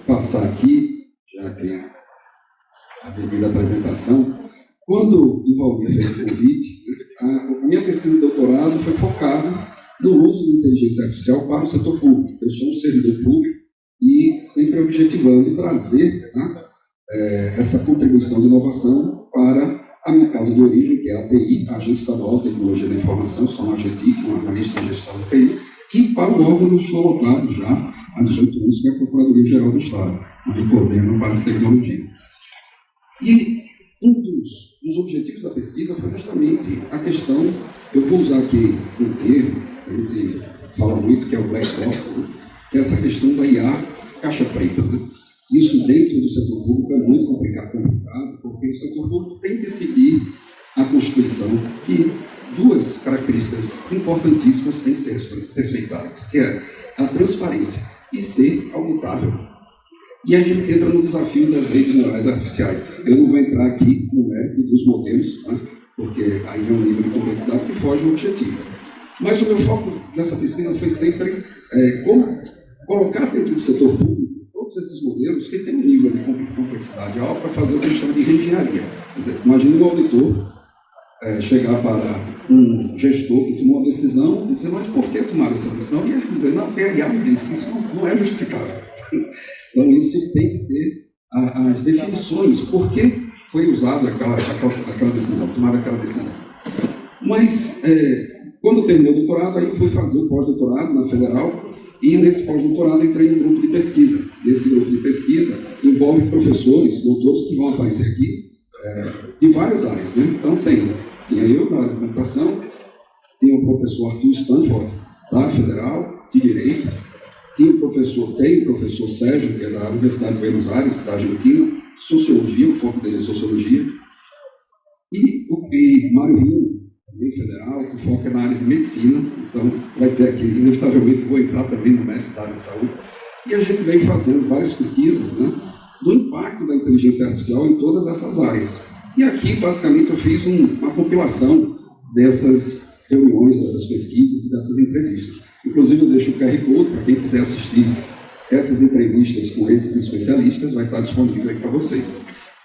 passar aqui, já que a devida apresentação. Quando o Valdir fez o convite, a minha pesquisa de doutorado foi focada no uso da inteligência artificial para o setor público. Eu sou um servidor público e sempre objetivando trazer essa contribuição de inovação para a minha casa de origem, que é a ATI, a Agência Estadual de Tecnologia da Informação, sou um AGTIC, um analista de gestão da TI, e para o órgão do estou lotado já há 18 anos, que é a Procuradoria-Geral do Estado, onde coordeno a parte de tecnologia. E um dos objetivos da pesquisa foi justamente a questão, eu vou usar aqui um termo, a gente fala muito, que é o black box, né? Que é essa questão da IA caixa preta. Né? Isso dentro do setor público é muito complicado, porque o setor público tem que seguir a Constituição, que duas características importantíssimas têm que ser respeitadas, que é a transparência e ser auditável. E a gente entra no desafio das redes neurais artificiais. Eu não vou entrar aqui no mérito dos modelos, né, porque aí vem um nível de complexidade que foge do objetivo. Mas o meu foco dessa pesquisa foi sempre como colocar dentro do setor público todos esses modelos que têm um nível de complexidade alto para fazer o que a gente chama de reengenharia. Quer dizer, imagine um auditor chegar para um gestor que tomou uma decisão e dizer, mas por que tomar essa decisão? E ele dizer, não, porque a IA me disse, isso não é justificável. Então, isso tem que ter as definições, por que foi usada aquela decisão, tomada aquela decisão. Mas, quando eu terminei o doutorado, aí eu fui fazer o pós-doutorado na Federal, e nesse pós-doutorado entrei num grupo de pesquisa. Esse grupo de pesquisa envolve professores, doutores que vão aparecer aqui, de várias áreas. Né? Então, tinha eu, na área de computação, tinha o professor Arthur Stanford, da Federal, de Direito, tem o professor Sérgio, que é da Universidade de Buenos Aires, da Argentina, Sociologia, o foco dele é Sociologia, e Mário Rio, também federal, que o foco é na área de Medicina, então vai ter aqui, inevitavelmente vou entrar também no mérito da área de saúde, e a gente vem fazendo várias pesquisas, né, do impacto da inteligência artificial em todas essas áreas. E aqui, basicamente, eu fiz uma compilação dessas reuniões, dessas pesquisas e dessas entrevistas. Inclusive, eu deixo o QR Code para quem quiser assistir essas entrevistas com esses especialistas, vai estar disponível aí para vocês.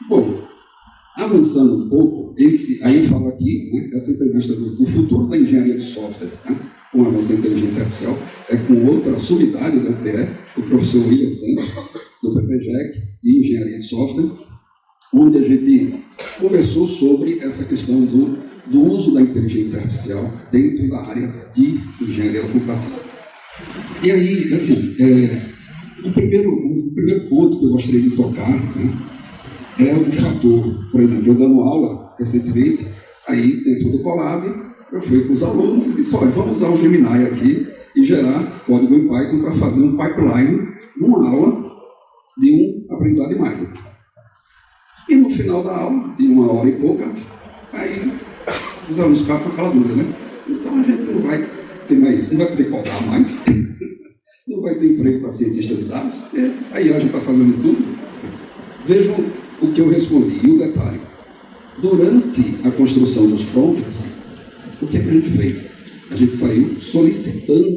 Bom, avançando um pouco, aí falo aqui, né, essa entrevista do futuro da engenharia de software, né, com o avanço da inteligência artificial, é com outra subunidade da UPE, o professor William Santos, do PPGEC, de engenharia de software, onde a gente conversou sobre essa questão do uso da inteligência artificial dentro da área de engenharia da computação. E aí, assim, o primeiro ponto que eu gostaria de tocar, né, é o fator, por exemplo, eu dando aula recentemente, aí dentro do Colab, eu fui com os alunos e disse, olha, vamos usar o Gemini aqui e gerar código em Python para fazer um pipeline numa aula de um aprendizado de máquina. E no final da aula, de 1 hora e pouca, aí os alunos ficaram com aquela dúvida, né? Então a gente não vai poder cobrar mais, não vai ter emprego para cientista de dados, a IA já está fazendo tudo. Vejam o que eu respondi, e o detalhe. Durante a construção dos prompts, o que é que a gente fez? A gente saiu solicitando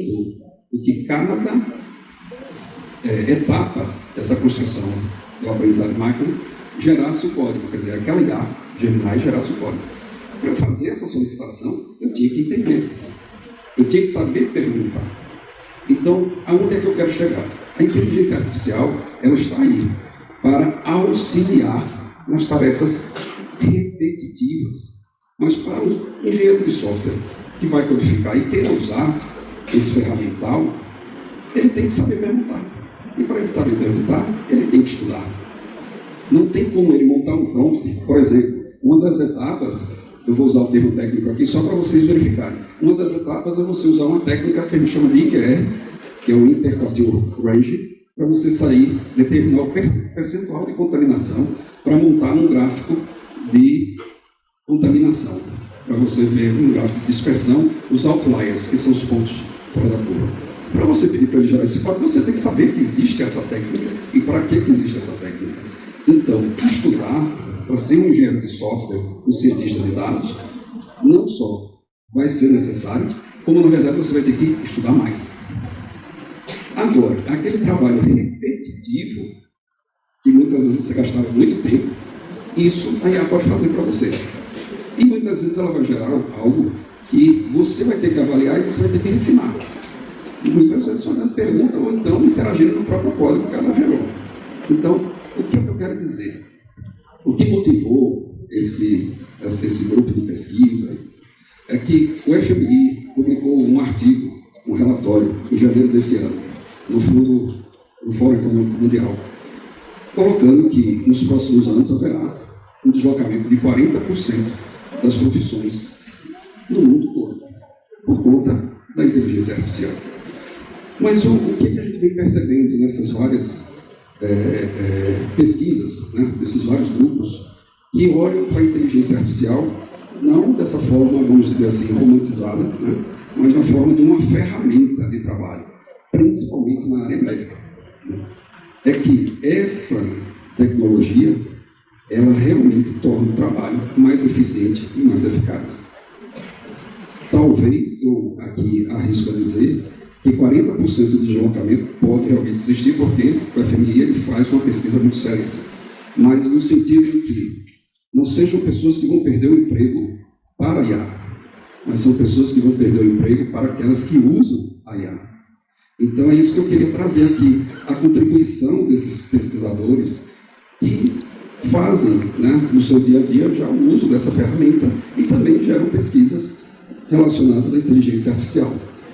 o que cada etapa dessa construção do aprendizado de máquina gerasse o código, quer dizer, aquela IA, Gemini, gerasse o código. Para fazer essa solicitação, eu tinha que entender, eu tinha que saber perguntar. Então, aonde é que eu quero chegar? A inteligência artificial, ela está aí para auxiliar nas tarefas repetitivas. Mas para o engenheiro de software que vai codificar e queira usar esse ferramental, ele tem que saber perguntar. E para ele saber perguntar, ele tem que estudar. Não tem como ele montar um prompt. Por exemplo, uma das etapas, eu vou usar o termo técnico aqui só para vocês verificarem. Uma das etapas é você usar uma técnica que a gente chama de IQR, que é o Interquartile Range, para você determinar o percentual de contaminação para montar um gráfico de contaminação. Para você ver um gráfico de dispersão, os outliers, que são os pontos fora da curva. Para você pedir para ele gerar esse código, você tem que saber que existe essa técnica e para que existe essa técnica. Então, estudar para ser um engenheiro de software, um cientista de dados, não só vai ser necessário, como na verdade você vai ter que estudar mais. Agora, aquele trabalho repetitivo, que muitas vezes você gastava muito tempo, isso a IA pode fazer para você. E muitas vezes ela vai gerar algo que você vai ter que avaliar e você vai ter que refinar. E muitas vezes fazendo pergunta ou então interagindo no próprio código que ela gerou. Então, o que eu quero dizer? O que motivou esse grupo de pesquisa é que o FMI publicou um artigo, um relatório, em janeiro desse ano, no Fórum Econômico Mundial, colocando que nos próximos anos haverá um deslocamento de 40% das profissões no mundo todo, por conta da inteligência artificial. Mas o que a gente vem percebendo nessas várias pesquisas, né, desses vários grupos, que olham para a inteligência artificial não dessa forma, vamos dizer assim, romantizada, né, mas na forma de uma ferramenta de trabalho, principalmente na área médica. Né? É que essa tecnologia, ela realmente torna o trabalho mais eficiente e mais eficaz. Talvez, eu aqui arrisco a dizer, que 40% do deslocamento pode realmente existir, porque o FMI ele faz uma pesquisa muito séria. Mas no sentido de que não sejam pessoas que vão perder o emprego para a IA, mas são pessoas que vão perder o emprego para aquelas que usam a IA. Então é isso que eu queria trazer aqui, a contribuição desses pesquisadores que fazem, né, no seu dia a dia já o uso dessa ferramenta e também geram pesquisas relacionadas à inteligência artificial.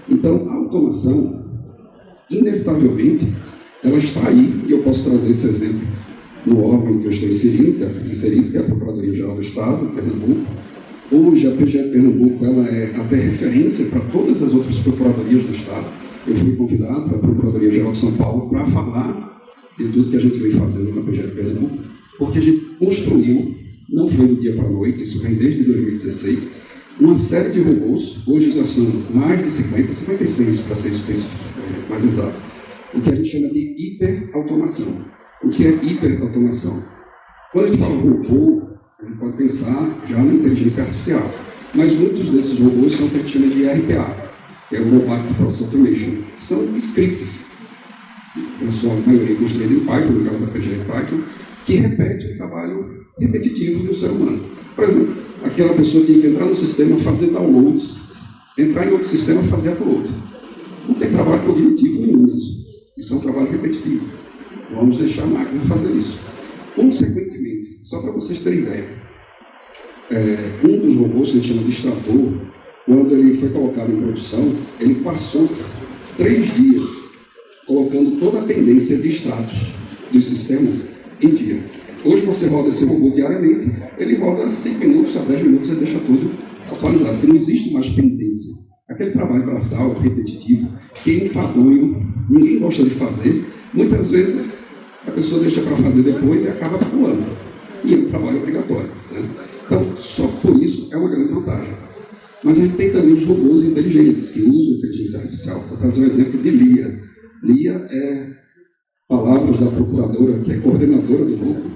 Então, a automação, inevitavelmente, ela está aí, e eu posso trazer esse exemplo no órgão que eu estou inserido, que é a Procuradoria-Geral do Estado, Pernambuco. Hoje, a PGE Pernambuco ela é até referência para todas as outras procuradorias do Estado. Eu fui convidado para a Procuradoria-Geral de São Paulo para falar de tudo que a gente vem fazendo na PGE Pernambuco, porque a gente construiu, não foi do dia para a noite, isso vem desde 2016, uma série de robôs, hoje já são mais de 56 para ser mais exato, o que a gente chama de hiperautomação. O que é hiperautomação? Quando a gente fala robô, a gente pode pensar já na inteligência artificial, mas muitos desses robôs são o que a gente chama de RPA, que é o Robotic Process Automation, que são scripts, na sua maioria construídos em Python, no caso da PGE Python, que repete o trabalho repetitivo do ser humano. Por exemplo, aquela pessoa tinha que entrar no sistema, fazer downloads, entrar em outro sistema, fazer upload. Não tem trabalho cognitivo nenhum nisso. Isso é um trabalho repetitivo. Vamos deixar a máquina fazer isso. Consequentemente, só para vocês terem ideia, um dos robôs que a gente chama de extrator, quando ele foi colocado em produção, ele passou 3 dias colocando toda a pendência de extratos dos sistemas em dia. Hoje você roda esse robô diariamente, ele roda 5 minutos a 10 minutos e deixa tudo atualizado, porque não existe mais pendência. Aquele trabalho braçal, repetitivo, que é enfadonho, ninguém gosta de fazer, muitas vezes a pessoa deixa para fazer depois e acaba pulando. E é um trabalho obrigatório. Né? Então, só por isso é uma grande vantagem. Mas a gente tem também os robôs inteligentes, que usam inteligência artificial. Vou trazer um exemplo de Lia. Lia é palavras da procuradora, que é coordenadora do grupo.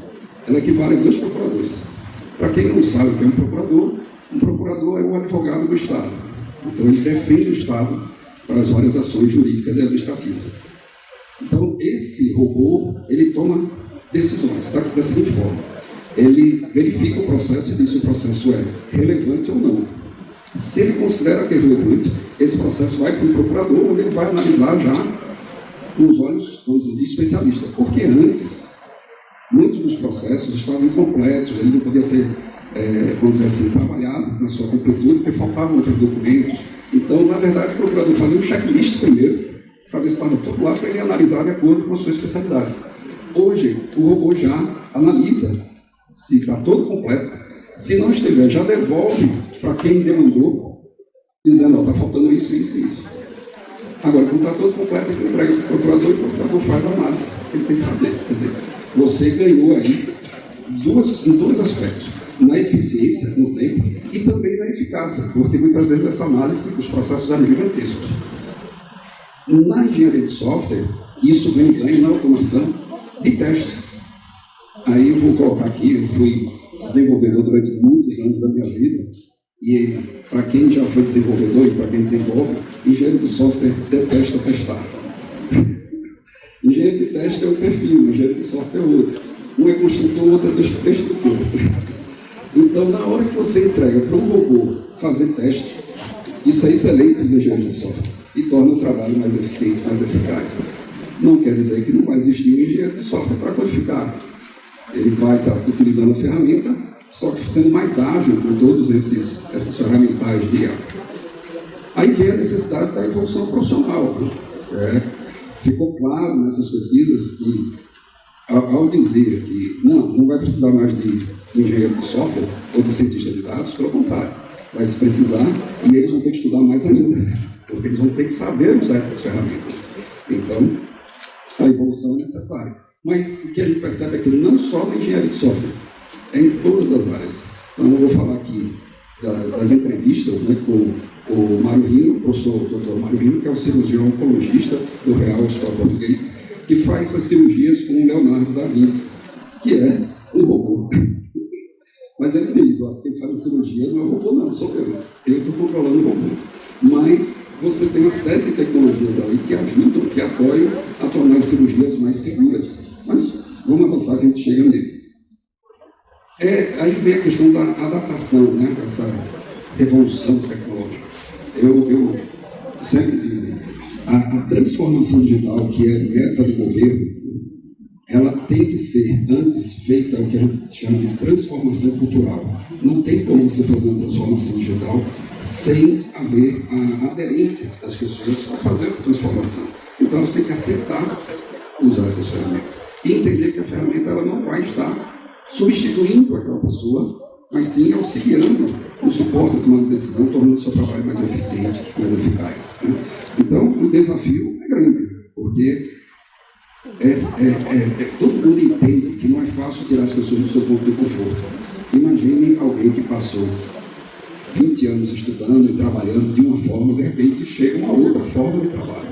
Ela equivale a 2 procuradores. Para quem não sabe o que é um procurador é o advogado do Estado. Então, ele defende o Estado para as várias ações jurídicas e administrativas. Então, esse robô, ele toma decisões da seguinte forma. Ele verifica o processo e diz se o processo é relevante ou não. Se ele considera que é relevante, esse processo vai para o procurador, onde ele vai analisar já com os olhos, vamos dizer, de especialista. Porque antes, muitos dos processos estavam incompletos, ele não podia ser, vamos dizer assim, trabalhado na sua completude, porque faltavam outros documentos. Então, na verdade, o procurador fazia um checklist primeiro, para ver se estava tudo lá, para ele analisar de acordo com a sua especialidade. Hoje, o robô já analisa se está todo completo. Se não estiver, já devolve para quem demandou, dizendo, está faltando isso, isso e isso. Agora, quando está todo completo, ele entrega para o procurador e o procurador faz a análise que ele tem que fazer. Quer dizer, você ganhou aí em dois aspectos. Na eficiência, no tempo, e também na eficácia, porque muitas vezes essa análise, os processos eram gigantescos. Na engenharia de software, isso vem ganho na automação de testes. Aí eu vou colocar aqui, eu fui desenvolvedor durante muitos anos da minha vida, e para quem já foi desenvolvedor e para quem desenvolve, engenheiro de software detesta testar. Engenheiro de teste é um perfil, engenheiro de software é outro. Um é construtor, o outro é destrutor. Então, na hora que você entrega para um robô fazer teste, isso é excelente para os engenheiros de software e torna o trabalho mais eficiente, mais eficaz. Não quer dizer que não vai existir um engenheiro de software para codificar. Ele vai estar utilizando a ferramenta, só que sendo mais ágil com todos essas ferramentais de IA. Aí vem a necessidade da evolução profissional. Né? Ficou claro nessas pesquisas que, ao dizer que não vai precisar mais de engenheiro de software ou de cientista de dados, pelo contrário, vai se precisar e eles vão ter que estudar mais ainda, porque eles vão ter que saber usar essas ferramentas. Então, a evolução é necessária. Mas o que a gente percebe é que não só na engenharia de software, é em todas as áreas. Então, eu vou falar aqui das entrevistas, né, com o Mário Rino, o professor Dr. Mário Rino, que é o cirurgião oncologista do Real Hospital Português, que faz essas cirurgias com o Leonardo da Vinci, que é um robô. Mas ele diz, quem faz a cirurgia não é o robô, não, sou eu. Eu estou controlando o robô. Mas você tem uma série de tecnologias ali que ajudam, que apoiam a tornar as cirurgias mais seguras. Mas vamos avançar que a gente chega nele. Aí vem a questão da adaptação, né, essa revolução tecnológica. Eu sempre digo, a transformação digital, que é meta do governo, ela tem que ser, antes, feita o que a gente chama de transformação cultural. Não tem como você fazer uma transformação digital sem haver a aderência das pessoas para fazer essa transformação. Então, elas têm que aceitar usar essas ferramentas e entender que a ferramenta ela não vai estar substituindo aquela pessoa, mas sim auxiliando o suporte, tomando decisão, tornando o seu trabalho mais eficiente, mais eficaz. Né? Então, o desafio é grande, porque todo mundo entende que não é fácil tirar as pessoas do seu ponto de conforto. Imagine alguém que passou 20 anos estudando e trabalhando de uma forma, de repente chega uma outra forma de trabalho.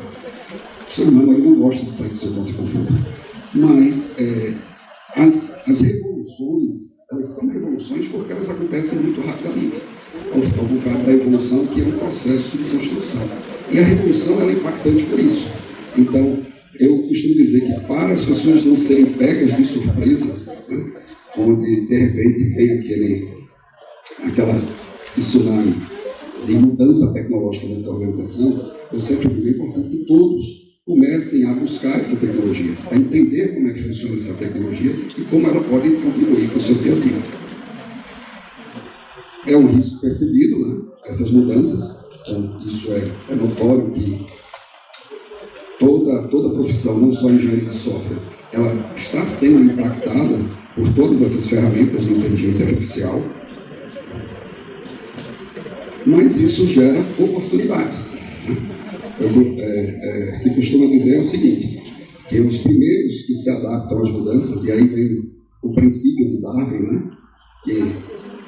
O ser humano ele não gosta de sair do seu ponto de conforto. Mas as revoluções, elas são revoluções porque elas acontecem muito rapidamente. Ao contrário da evolução, que é um processo de construção. E a revolução ela é impactante por isso. Então, eu costumo dizer que para as pessoas não serem pegas de surpresa, né, onde de repente vem aquela tsunami de mudança tecnológica dentro da organização, eu sempre digo que é importante que todos comecem a buscar essa tecnologia, a entender como é que funciona essa tecnologia e como ela pode contribuir com o seu dia a dia. É um risco percebido, né, essas mudanças, então, isso é notório que toda profissão, não só a engenharia de software, ela está sendo impactada por todas essas ferramentas de inteligência artificial, mas isso gera oportunidades. Se costuma dizer o seguinte, que os primeiros que se adaptam às mudanças, e aí vem o princípio de Darwin, né, que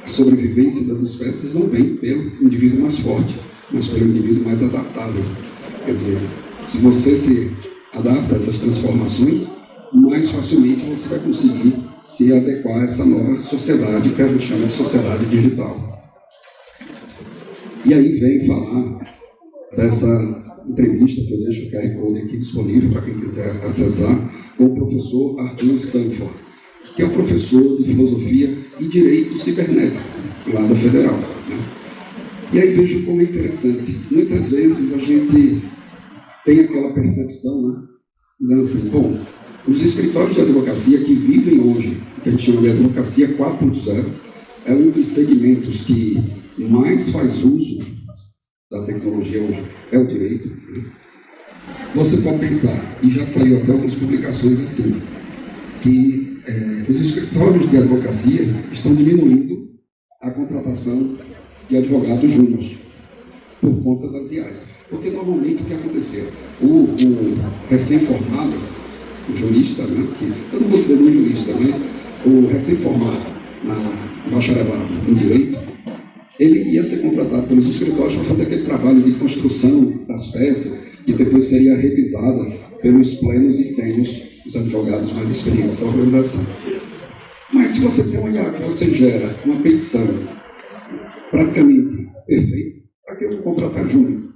a sobrevivência das espécies não vem pelo indivíduo mais forte, mas pelo indivíduo mais adaptável. Quer dizer, se você se adapta a essas transformações, mais facilmente você vai conseguir se adequar a essa nova sociedade, que a gente chama de sociedade digital. E aí vem falar dessa entrevista que eu deixo o QR Code aqui disponível para quem quiser acessar, com o professor Arthur Stanford, que é o professor de Filosofia e Direito Cibernético, lá da Federal. Né? E aí vejo como é interessante. Muitas vezes a gente tem aquela percepção, né, dizendo assim, bom, os escritórios de advocacia que vivem hoje, o que a gente chama de advocacia 4.0, é um dos segmentos que mais faz uso da tecnologia hoje, é o direito. Né? Você pode pensar, e já saiu até algumas publicações assim, que os escritórios de advocacia estão diminuindo a contratação de advogados júniores por conta das IAs. Porque normalmente o que aconteceu? O recém-formado, o jurista, né, que, eu não vou dizer nem jurista, mas o recém-formado na bacharelado em Direito, ele ia ser contratado pelos escritórios para fazer aquele trabalho de construção das peças, que depois seria revisada pelos plenos e sênios dos advogados mais experientes da organização. Mas se você tem uma IA que você gera uma petição praticamente perfeita, para que eu vou contratar júnior?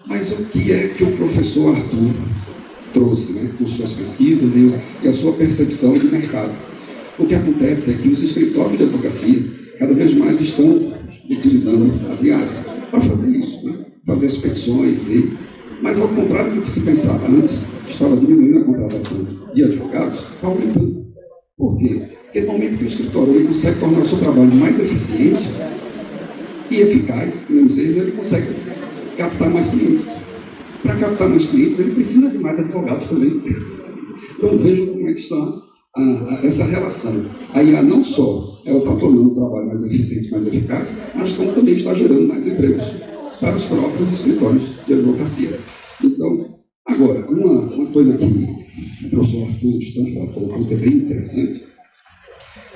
Mas o que é que o professor Arthur trouxe, né, com suas pesquisas e a sua percepção de mercado. O que acontece é que os escritórios de advocacia cada vez mais estão utilizando as IAs para fazer isso, né? Fazer as petições. Mas, ao contrário do que se pensava antes, estava diminuindo a contratação de advogados, está aumentando. Por quê? Porque no momento que o escritório ele consegue tornar o seu trabalho mais eficiente e eficaz, menos erros, ele consegue captar mais clientes. Para captar mais clientes, ele precisa de mais advogados também. Então, vejam como é que está essa relação. A IA não só ela está tornando o trabalho mais eficiente, mais eficaz, mas como também está gerando mais empregos para os próprios escritórios de advocacia. Então, agora, uma coisa que o professor Arthur Stanford colocou que é bem interessante,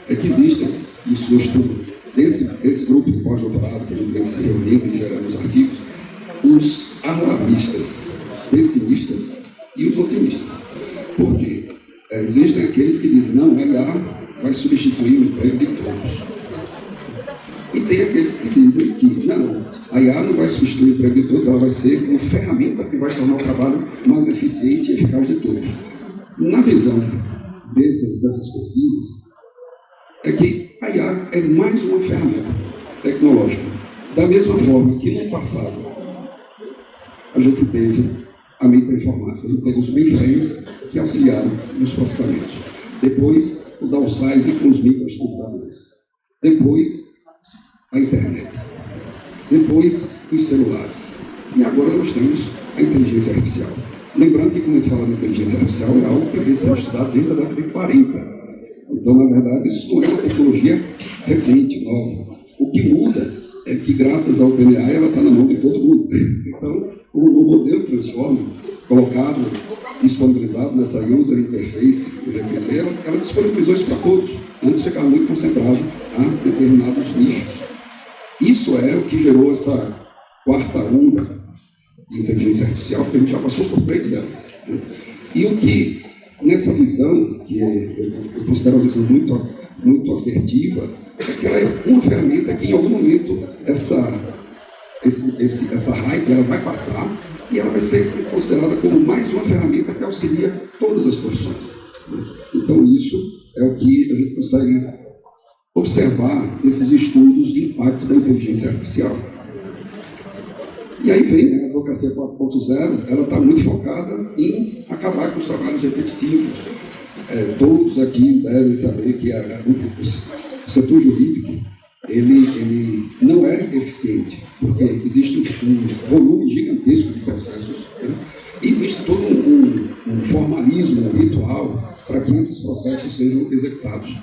é que existem, isso no estudo desse grupo de pós-doutorado que a gente vem se reunindo e gerando os artigos, os alarmistas, pessimistas e os otimistas. Por quê? Existem aqueles que dizem, não, a IA vai substituir o emprego de todos. E tem aqueles que dizem que, não, a IA não vai substituir o emprego de todos, ela vai ser uma ferramenta que vai tornar o trabalho mais eficiente e eficaz de todos. Na visão dessas pesquisas, é que a IA é mais uma ferramenta tecnológica. Da mesma forma que no passado a gente teve a microinformática, a gente teve os mainframes que auxiliaram nos processamentos. Depois, o downsize com os microcomputadores. Depois, a internet. Depois, os celulares. E agora nós temos a inteligência artificial. Lembrando que, quando a gente fala de inteligência artificial, é algo que vem sendo estudado desde a década de 40. Então, na verdade, isso não é uma tecnologia recente, nova. O que muda é que, graças ao OpenAI, ela está na mão de todo mundo. Então, o modelo Transformer, colocado, disponibilizado nessa user interface do GPT, ela disponibilizou isso para todos. Antes ficava muito concentrado a determinados nichos. Isso é o que gerou essa quarta onda de inteligência artificial, porque a gente já passou por 3 delas. Né? E o que, nessa visão, que eu considero uma visão muito assertiva, é que ela é uma ferramenta que, em algum momento, essa hype ela vai passar e ela vai ser considerada como mais uma ferramenta que auxilia todas as profissões. Então, isso é o que a gente consegue observar nesses estudos de impacto da inteligência artificial. E aí vem, né, a advocacia 4.0, ela está muito focada em acabar com os trabalhos repetitivos. Todos aqui devem saber que o setor jurídico ele não é eficiente, porque existe um volume gigantesco de processos, né? E existe todo um formalismo ritual para que esses processos sejam executados.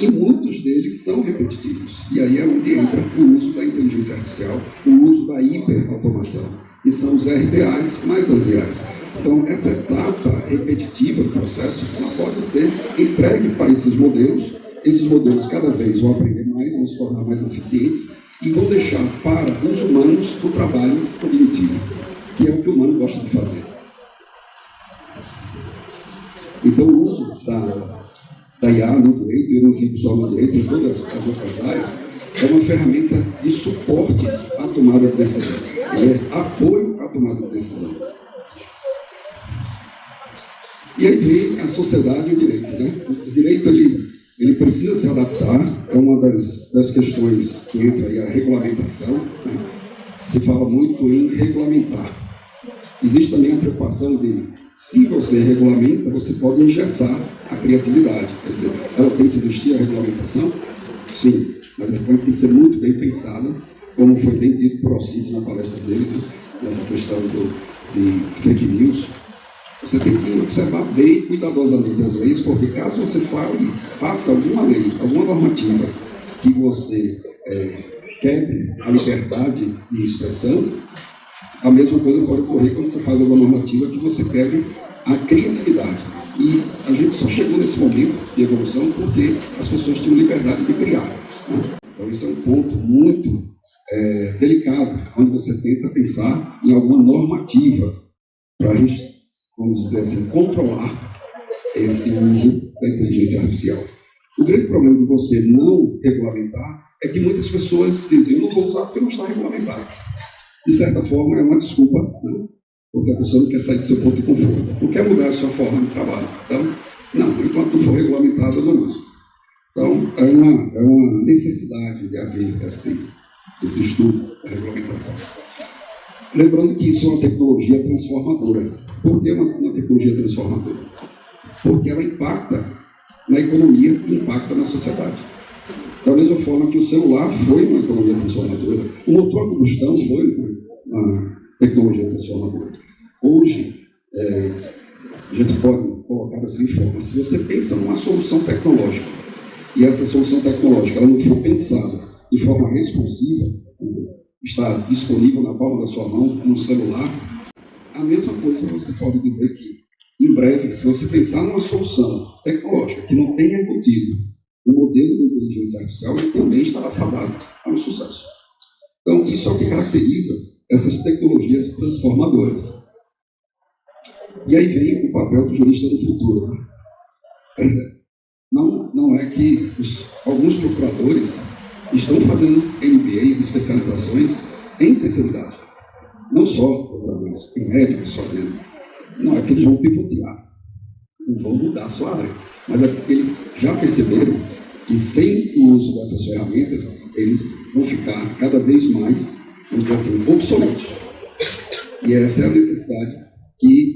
E muitos deles são repetitivos. E aí é onde entra o uso da inteligência artificial, o uso da hiperautomação, que são os RPAs mais as IAs. Então, essa etapa repetitiva do processo ela pode ser entregue para esses modelos. Esses modelos cada vez vão aprender mais, vão se tornar mais eficientes e vão deixar para os humanos o trabalho cognitivo, que é o que o humano gosta de fazer. Então, o uso da IA no direito, e não digo só no direito, em todas as outras áreas, é uma ferramenta de suporte à tomada de decisão. Ele é apoio à tomada de decisão. E aí vem a sociedade e o direito. Né? O direito, ele precisa se adaptar, é uma das questões que entra aí a regulamentação. Né? Se fala muito em regulamentar. Existe também a preocupação de, se você regulamenta, você pode engessar a criatividade. Quer dizer, ela tem que existir a regulamentação? Sim, mas essa tem que ser muito bem pensada, como foi bem dito por Alcides na palestra dele, né? Nessa questão de fake news. Você tem que observar bem cuidadosamente as leis, porque caso você faça alguma lei, alguma normativa que você quebre a liberdade de expressão, a mesma coisa pode ocorrer quando você faz alguma normativa que você quebre a criatividade. E a gente só chegou nesse momento de evolução porque as pessoas tinham liberdade de criar. Né? Então isso é um ponto muito delicado, quando você tenta pensar em alguma normativa para, vamos dizer assim, controlar esse uso da inteligência artificial. O grande problema de você não regulamentar é que muitas pessoas dizem, eu não vou usar porque não está regulamentado. De certa forma, é uma desculpa, né? porque a pessoa não quer sair do seu ponto de conforto, não quer mudar a sua forma de trabalho. Então, não, enquanto não for regulamentado, eu não uso. Então, é uma necessidade de haver esse estudo da regulamentação. Lembrando que isso é uma tecnologia transformadora. Por que uma tecnologia transformadora? Porque ela impacta na economia e impacta na sociedade. Da mesma forma que o celular foi uma economia transformadora, o motor a combustão foi uma tecnologia transformadora. Hoje, a gente pode colocar dessa forma, se você pensa numa solução tecnológica, e essa solução tecnológica ela não for pensada de forma responsiva, quer dizer, está disponível na palma da sua mão, no celular, a mesma coisa você pode dizer que, em breve, se você pensar numa solução tecnológica que não tenha embutido o modelo de inteligência artificial, ele também estará fadado ao sucesso. Então, isso é o que caracteriza essas tecnologias transformadoras. E aí vem o papel do jurista do futuro. Não é que alguns procuradores estão fazendo MBAs, especializações em sensibilidade. Não só procuradores, tem médicos fazendo. Não é que eles vão pivotear, não vão mudar a sua área, mas é porque eles já perceberam que sem o uso dessas ferramentas, eles vão ficar cada vez mais, vamos dizer assim, obsoletos. E essa é a necessidade que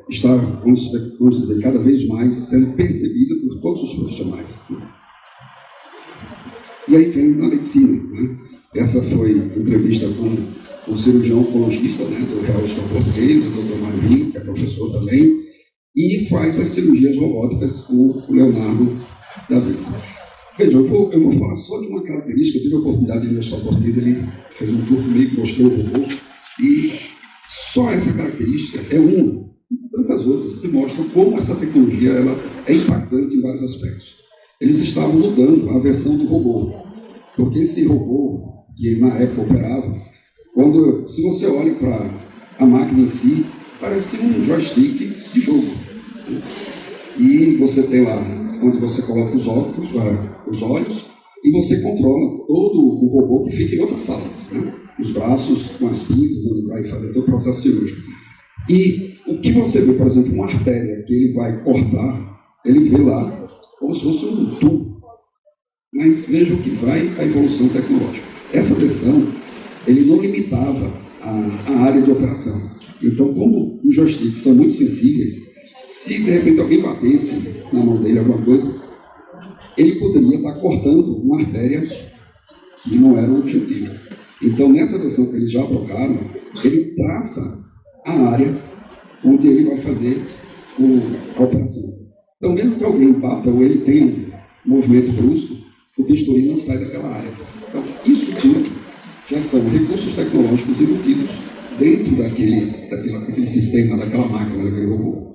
está, vamos dizer, cada vez mais sendo percebida por todos os profissionais. E aí vem na medicina. Né? Essa foi entrevista com o cirurgião oncologista, né, do Real Hospital Português, o Dr. Marinho, que é professor também, e faz as cirurgias robóticas com o Leonardo da Vinci. Veja, eu vou falar só de uma característica. Eu tive a oportunidade de ir no Hospital Português, ele fez um tour comigo, mostrou o robô, e só essa característica é uma de tantas outras que mostram como essa tecnologia ela é impactante em vários aspectos. Eles estavam mudando a versão do robô, porque esse robô, que na época operava, se você olha para a máquina em si, parece um joystick de jogo. E você tem lá onde você coloca os olhos, e você controla todo o robô que fica em outra sala, né? Os braços com as pinças, onde vai fazer todo o processo cirúrgico. E o que você vê, por exemplo, uma artéria que ele vai cortar, ele vê lá como se fosse um tubo. Mas veja o que vai a evolução tecnológica. Essa versão, ele não limitava a área de operação. Então, como os joysticks são muito sensíveis, se de repente alguém batesse na mão dele alguma coisa, ele poderia estar cortando uma artéria que não era o objetivo. Então, nessa versão que eles já trocaram, ele traça a área onde ele vai fazer a operação. Então, mesmo que alguém bata ou ele tenha um movimento brusco, o bisturi não sai daquela área. Então, isso tudo já são recursos tecnológicos embutidos dentro daquele sistema, daquela máquina, daquele robô.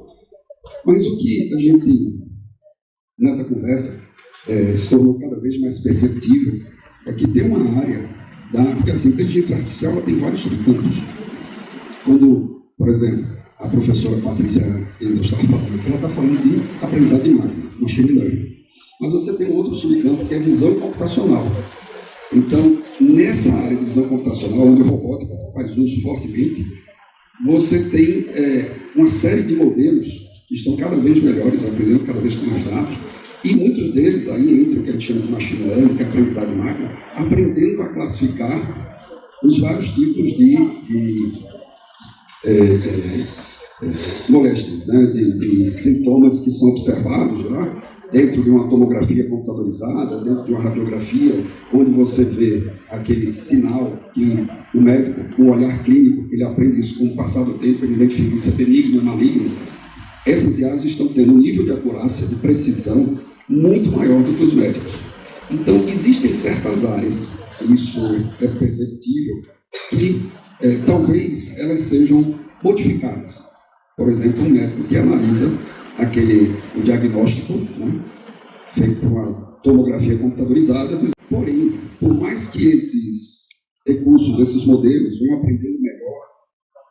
Mas o que a gente, nessa conversa, se tornou cada vez mais perceptível é que tem uma área porque assim, a inteligência artificial ela tem vários subcampos. Quando, por exemplo, a professora Patrícia Endel estava falando aqui, ela está falando de aprendizado de máquina, machine learning. Mas você tem outro subcampo que é visão computacional. Então, nessa área de visão computacional, onde a robótica faz uso fortemente, você tem uma série de modelos que estão cada vez melhores, aprendendo cada vez com mais dados, e muitos deles aí entre o que a gente chama de machine learning, que é aprendizado de máquina, aprendendo a classificar os vários tipos de moléstias, né, de sintomas que são observados lá, dentro de uma tomografia computadorizada, dentro de uma radiografia, onde você vê aquele sinal que o médico, com o olhar clínico, ele aprende isso com o passar do tempo, ele identifica se é benigno ou maligno. Essas IAs estão tendo um nível de acurácia, de precisão, muito maior do que os médicos. Então, existem certas áreas, isso é perceptível, que talvez elas sejam modificadas. Por exemplo, um médico que analisa o diagnóstico, né, feito por uma tomografia computadorizada, porém, por mais que esses recursos, esses modelos venham aprendendo melhor,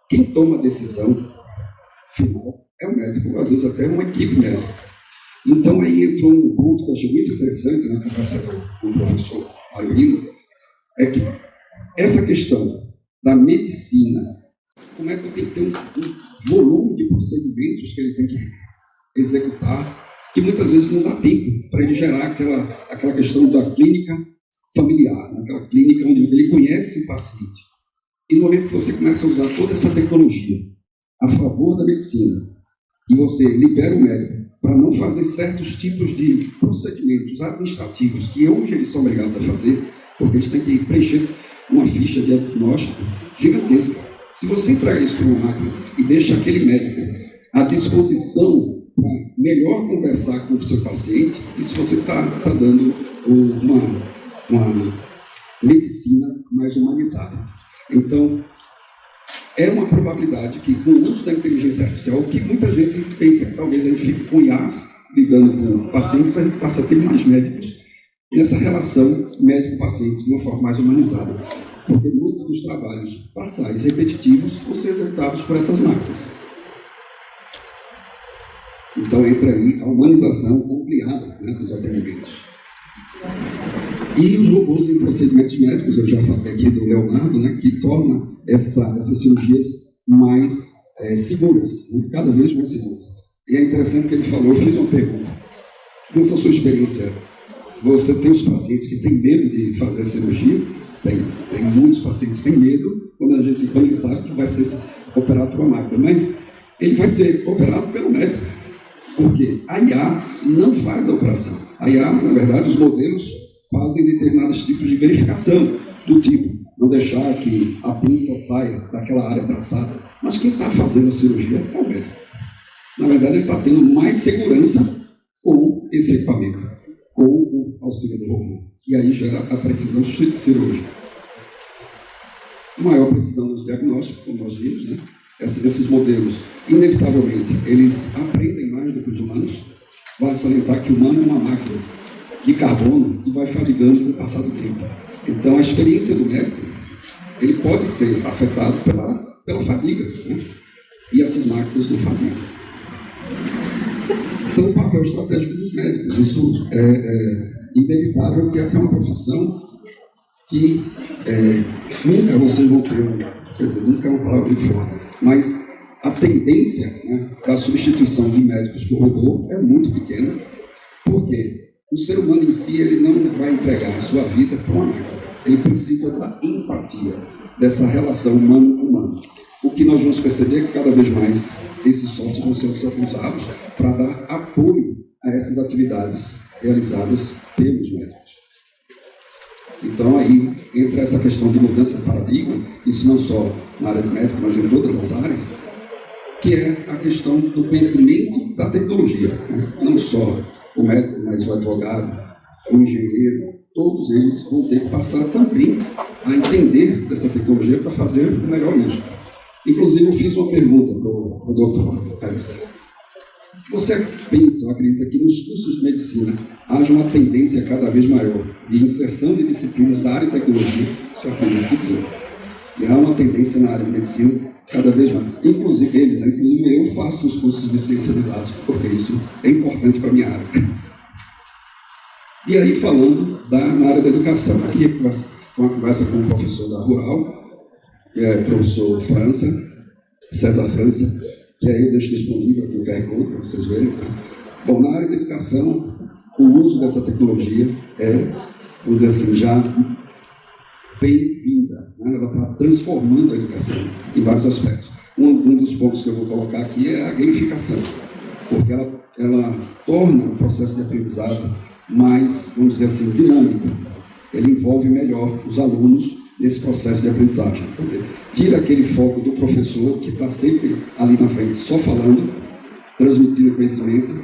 quem toma a decisão final é o médico, às vezes até uma equipe médica. Então aí entrou um ponto que eu achei muito interessante na conversa com o professor Mário Lino, é que essa questão da medicina o médico tem que ter um volume de procedimentos que ele tem que executar, que muitas vezes não dá tempo para ele gerar aquela questão da clínica familiar, né? Aquela clínica onde ele conhece o paciente. E no momento que você começa a usar toda essa tecnologia a favor da medicina, e você libera o médico para não fazer certos tipos de procedimentos administrativos que hoje eles são obrigados a fazer, porque eles têm que preencher uma ficha de diagnóstico gigantesca. Se você entrega isso para uma máquina e deixa aquele médico à disposição para melhor conversar com o seu paciente, isso você está dando uma medicina mais humanizada. Então, é uma probabilidade que, com o uso da inteligência artificial, que muita gente pensa que talvez a gente fique com IAs lidando com pacientes, a gente passa a ter mais médicos nessa relação médico-paciente de uma forma mais humanizada. Porque muitos dos trabalhos braçais repetitivos vão ser executados por essas máquinas. Então entra aí a humanização ampliada, né, dos atendimentos. E os robôs em procedimentos médicos, eu já falei aqui do Leonardo, né, que torna essas cirurgias mais seguras, né, cada vez mais seguras. E é interessante que ele falou, eu fiz uma pergunta. Nessa sua experiência, você tem os pacientes que têm medo de fazer cirurgia? Tem muitos pacientes que têm medo quando ele sabe que vai ser operado por uma máquina, mas ele vai ser operado pelo médico, porque a IA não faz a operação. A IA, na verdade, os modelos fazem determinados tipos de verificação, do tipo, não deixar que a pinça saia daquela área traçada, mas quem está fazendo a cirurgia é o médico. Na verdade, ele está tendo mais segurança com esse equipamento, com o auxílio do robô. E aí gera a precisão cirúrgica. Maior precisão nos diagnósticos, como nós vimos, né? Esses modelos, inevitavelmente, eles aprendem mais do que os humanos. Vale salientar que o humano é uma máquina de carbono que vai fadigando com o passar do tempo. Então, a experiência do médico, ele pode ser afetado pela fadiga, né? E essas máquinas não fadigam. Então, o papel estratégico dos médicos, isso é inevitável, que essa é uma profissão que nunca vocês vão ter, quer dizer, nunca é uma palavra muito forte, mas a tendência, né, da substituição de médicos por robô é muito pequena, porque o ser humano em si ele não vai entregar a sua vida para uma máquina. Ele precisa da empatia, dessa relação humano-humano. O que nós vamos perceber é que cada vez mais esses softwares vão ser usados para dar apoio a essas atividades realizadas pelos médicos. Então, aí entra essa questão de mudança de paradigma, isso não só na área do médico, mas em todas as áreas, que é a questão do conhecimento da tecnologia, né? Não só o médico, mas o advogado, o engenheiro, todos eles vão ter que passar também a entender dessa tecnologia para fazer o melhor uso. Inclusive, eu fiz uma pergunta para o doutor Carlos. Você pensa ou acredita que nos cursos de medicina haja uma tendência cada vez maior de inserção de disciplinas da área de tecnologia? Isso eu acredito que sim. E há uma tendência na área de medicina cada vez mais. Inclusive eu faço os cursos de ciência de dados, porque isso é importante para a minha área. E aí, falando na área da educação, aqui foi uma conversa com o professor da Rural, que é o professor César França, que aí eu deixo disponível aqui o QR Code para vocês verem. Sabe? Bom, na área da educação, o uso dessa tecnologia vamos dizer assim, já bem-vinda. Né? Ela está transformando a educação em vários aspectos. Um dos pontos que eu vou colocar aqui é a gamificação, porque ela torna o processo de aprendizado mais, vamos dizer assim, dinâmico. Ele envolve melhor os alunos nesse processo de aprendizagem. Quer dizer, tira aquele foco do professor que está sempre ali na frente, só falando, transmitindo conhecimento,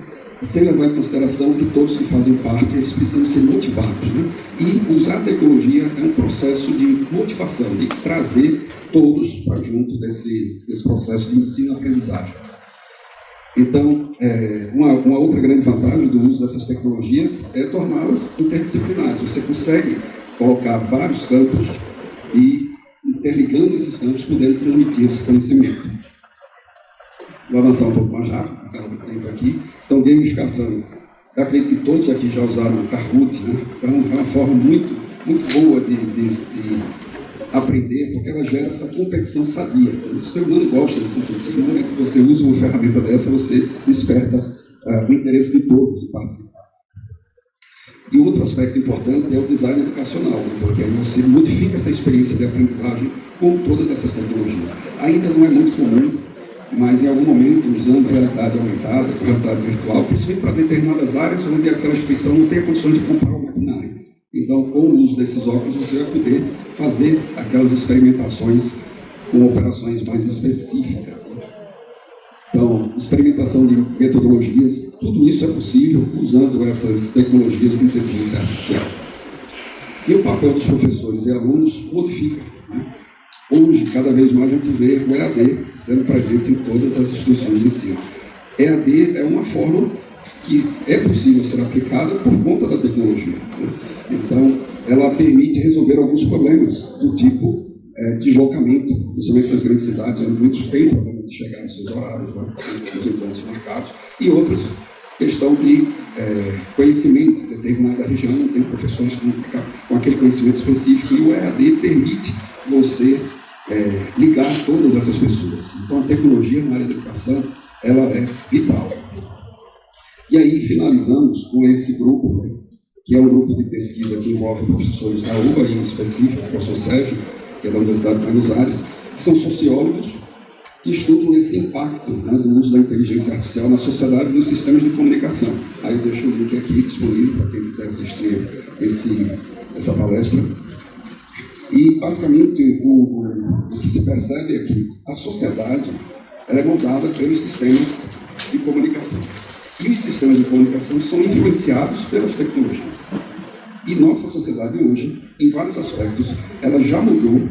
sem levar em consideração que todos que fazem parte, eles precisam ser motivados. Né? E usar a tecnologia é um processo de motivação, de trazer todos para junto desse processo de ensino-aprendizagem. Então, uma outra grande vantagem do uso dessas tecnologias é torná-las interdisciplinares. Você consegue colocar vários campos e, interligando esses campos, poder transmitir esse conhecimento. Vou avançar um pouco mais rápido, por causa do tempo aqui. Então, gamificação. Eu acredito que todos aqui já usaram o Kahoot, né? Então, é uma forma muito, muito boa aprender, porque ela gera essa competição sadia. O ser humano gosta de competir, no momento que você usa uma ferramenta dessa, você desperta o interesse de todos em participar. E outro aspecto importante é o design educacional, porque aí você modifica essa experiência de aprendizagem com todas essas tecnologias. Ainda não é muito comum, mas em algum momento, usando realidade aumentada, com realidade virtual, principalmente para determinadas áreas onde aquela instituição não tem condições de comprar o maquinário. Então, com o uso desses óculos, você vai poder fazer aquelas experimentações com operações mais específicas. Então, experimentação de metodologias, tudo isso é possível usando essas tecnologias de inteligência artificial. E o papel dos professores e alunos modifica, né? Hoje, cada vez mais a gente vê o EAD sendo presente em todas as instituições de ensino. EAD é uma forma que é possível ser aplicada por conta da tecnologia, né? Então, ela permite resolver alguns problemas do tipo deslocamento, principalmente nas grandes cidades, onde muitos têm problema de chegar nos seus horários, né, nos encontros marcados, e outras, questão de conhecimento, determinada região não tem professores com aquele conhecimento específico, e o EAD permite você ligar todas essas pessoas. Então, a tecnologia na área da educação, ela é vital. E aí, finalizamos com esse grupo, né, que é um grupo de pesquisa que envolve professores da UBA, em específico, o professor Sérgio, que é da Universidade de Buenos Aires, que são sociólogos que estudam esse impacto, né, do uso da inteligência artificial na sociedade e nos sistemas de comunicação. Aí eu deixo o link aqui disponível para quem quiser assistir essa palestra. E, basicamente, o que se percebe é que a sociedade ela é moldada pelos sistemas de comunicação. E os sistemas de comunicação são influenciados pelas tecnologias. E nossa sociedade hoje, em vários aspectos, ela já mudou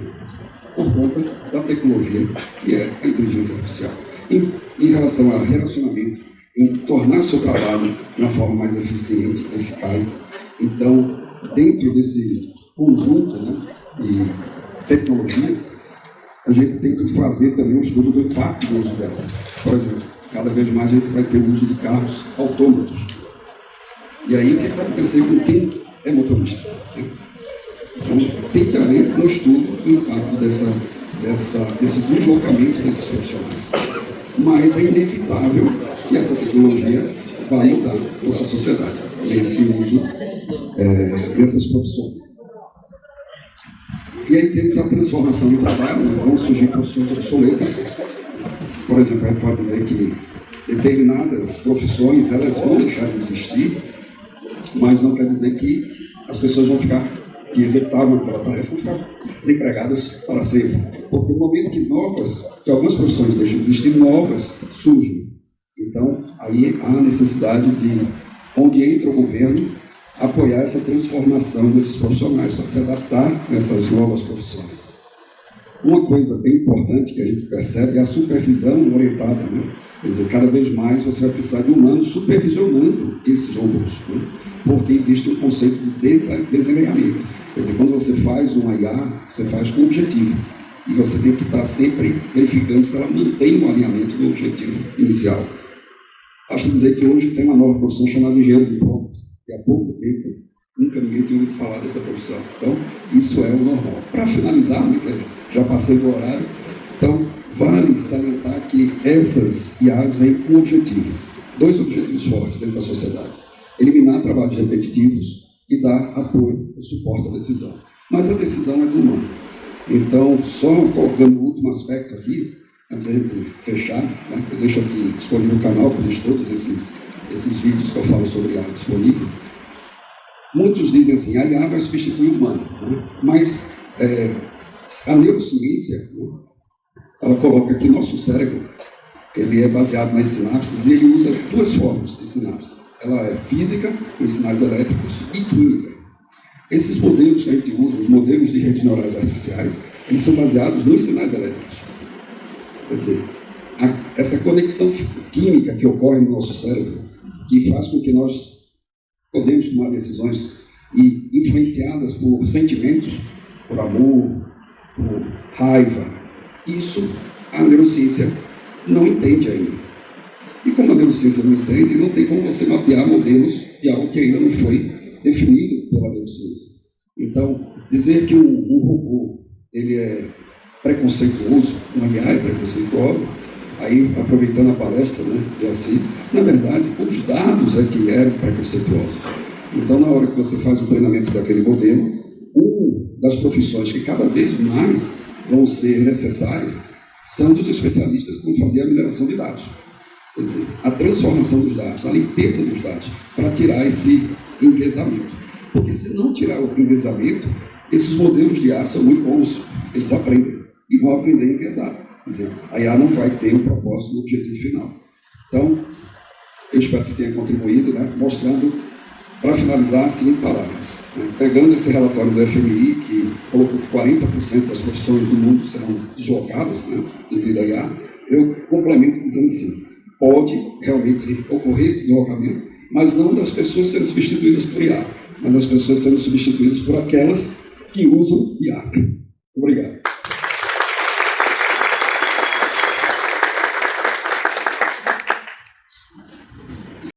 por conta da tecnologia, que é a inteligência artificial. Em relação a relacionamento, em tornar o seu trabalho de uma forma mais eficiente, eficaz. Então, dentro desse conjunto, né, de tecnologias, a gente tem que fazer também um estudo do impacto do uso delas. Por exemplo, cada vez mais a gente vai ter o uso de carros autônomos. E aí, o que vai acontecer com quem é motorista? Né? Então, tem que haver um estudo do impacto desse deslocamento desses profissionais. Mas é inevitável que essa tecnologia vai mudar toda a sociedade, esse uso dessas profissões. E aí temos a transformação do trabalho, né? Vão surgir profissões obsoletas. Por exemplo, a gente pode dizer que determinadas profissões elas vão deixar de existir, mas não quer dizer que as pessoas vão ficar, que executavam aquela tarefa, vão ficar desempregadas para sempre. Porque no momento que algumas profissões deixam de existir, novas surgem. Então, aí há a necessidade de, onde entra o governo, apoiar essa transformação desses profissionais para se adaptar nessas novas profissões. Uma coisa bem importante que a gente percebe é a supervisão orientada, né? Quer dizer, cada vez mais você vai precisar de humanos supervisionando esses robôs, né? Porque existe um conceito de desalinhamento. Quer dizer, quando você faz uma IA, você faz com objetivo. E você tem que estar sempre verificando se ela mantém o alinhamento do objetivo inicial. Basta dizer que hoje tem uma nova profissão chamada engenheiro de prompts. E há pouco tempo, nunca ninguém tinha ouvido falar dessa profissão. Então, isso é o normal. Para finalizar, né, que já passei do horário, então, vale salientar que essas IAs vêm com um objetivo. Dois objetivos fortes dentro da sociedade. Eliminar trabalhos repetitivos e dar apoio e suporte à decisão. Mas a decisão é do humano. Então, só colocando o último aspecto aqui, antes da gente fechar, né, eu deixo aqui disponível no canal, por todos esses vídeos que eu falo sobre IA disponíveis. Muitos dizem assim, a IA vai substituir o humano, né? Mas a neurociência, né, ela coloca que nosso cérebro ele é baseado nas sinapses e ele usa duas formas de sinapse. Ela é física, com sinais elétricos, e química. Esses modelos que a gente usa, os modelos de redes neurais artificiais, eles são baseados nos sinais elétricos. Quer dizer, essa conexão química que ocorre no nosso cérebro, que faz com que nós podemos tomar decisões e influenciadas por sentimentos, por amor, por raiva, isso a neurociência não entende ainda. E como a neurociência não entende, não tem como você mapear modelos de algo que ainda não foi definido pela neurociência. Então, dizer que um robô ele é preconceituoso, uma IA é preconceituosa, aí aproveitando a palestra, né, de Assis, na verdade, os dados é que eram preconceituosos. Então, na hora que você faz o treinamento daquele modelo, uma das profissões que cada vez mais vão ser necessárias são dos especialistas que vão fazer a mineração de dados. Quer dizer, a transformação dos dados, a limpeza dos dados, para tirar esse enviesamento. Porque se não tirar o enviesamento, esses modelos de IA são muito bons, eles aprendem e vão aprender enviesado. Quer dizer, a IA não vai ter um propósito no objetivo final. Então, eu espero que tenha contribuído, né, mostrando, para finalizar, a seguinte palavra. Pegando esse relatório do FMI, que colocou que 40% das profissões do mundo serão deslocadas, né, devido à IA, eu complemento dizendo assim, pode realmente ocorrer esse deslocamento, mas não das pessoas sendo substituídas por IA, mas as pessoas sendo substituídas por aquelas que usam IA.